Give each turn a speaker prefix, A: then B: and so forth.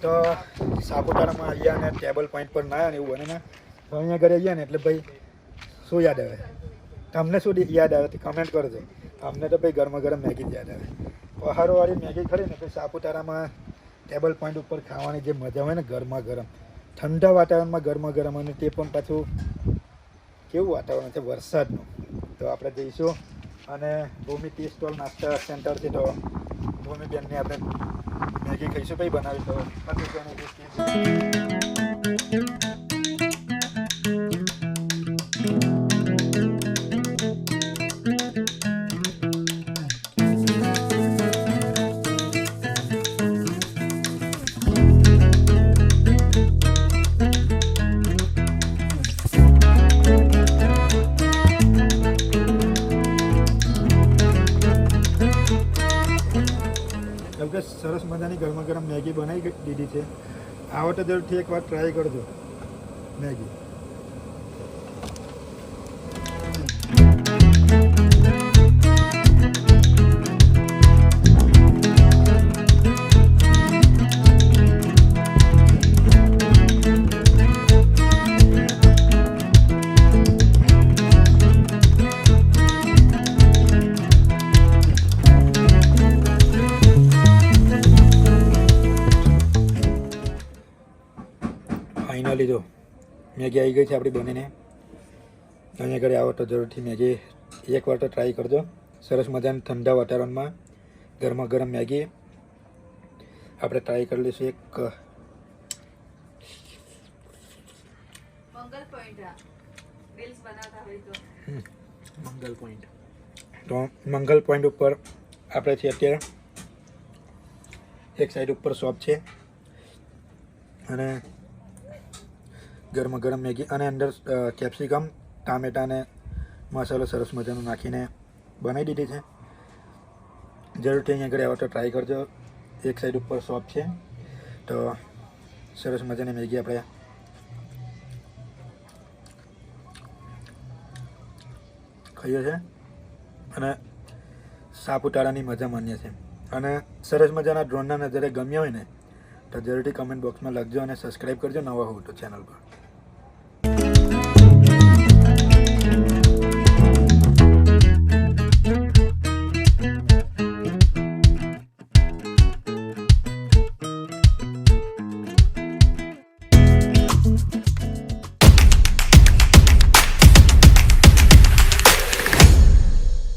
A: તો સાપુતારામાં આવ્યા અને ટેબલ પોઈન્ટ પર ના આવ્યા ને એવું બને ને તો અહીંયા ઘરે આવ્યા ને એટલે ભાઈ શું યાદ આવે? તમને શું યાદ આવે તે કમેન્ટ કરજો. અમને તો ભાઈ ગરમા ગરમ મેગી જ યાદ આવે. પહાડોવાળી મેગી ખરી ને ભાઈ સાપુતારામાં ટેબલ પોઈન્ટ ઉપર ખાવાની જે મજા હોય ને ગરમા ગરમ ઠંડા વાતાવરણમાં ગરમા ગરમ, અને તે પણ પાછું કેવું વાતાવરણ છે વરસાદનું. તો આપણે જઈશું અને ભૂમિ ટી સ્ટોલ નાસ્તા સેન્ટરથી તો ભૂમિબેનને આપણે મેગી ખાઈશું ભાઈ બનાવી તો સરસ મજાની ગરમા ગરમ મેગી બનાવી દીધી છે. આવો તો જરૂરથી એકવાર ટ્રાય કરજો મેગી. ફાઇનલી જો મેગી આવી ગઈ છે આપણી બનીને. અહીંયા ઘરે આવો તો જરૂરથી મેગી એકવાર તો ટ્રાય કરજો. સરસ મજાની ઠંડા વાતાવરણમાં ગરમા ગરમ મેગી આપણે ટ્રાય કરી લઈશું. એક મંગલ પોઈન્ટ ઉપર આપણે છીએ અત્યારે. એક સાઈડ ઉપર શોપ છે અને ગરમા ગરમ મેગી અને અંદર કેપ્સિકમ ટામેટા અને મસાલો સરસ મજાનો નાખીને બનાવી દીધી છે. જરૂરથી અહીંયા ઘરે આવો તો ટ્રાય કરજો. એક સાઈડ ઉપર શોપ છે તો સરસ મજાની મેગી આપણે ખાઈએ છીએ અને સાપુતારાની મજા માણીએ છીએ. અને સરસ મજાના ડ્રોનના નજરે ગમ્યા હોય ને તો જરૂરથી કમેન્ટ બોક્સમાં લખજો અને સબસ્ક્રાઈબ કરજો નવા હોવ તો ચેનલ પર.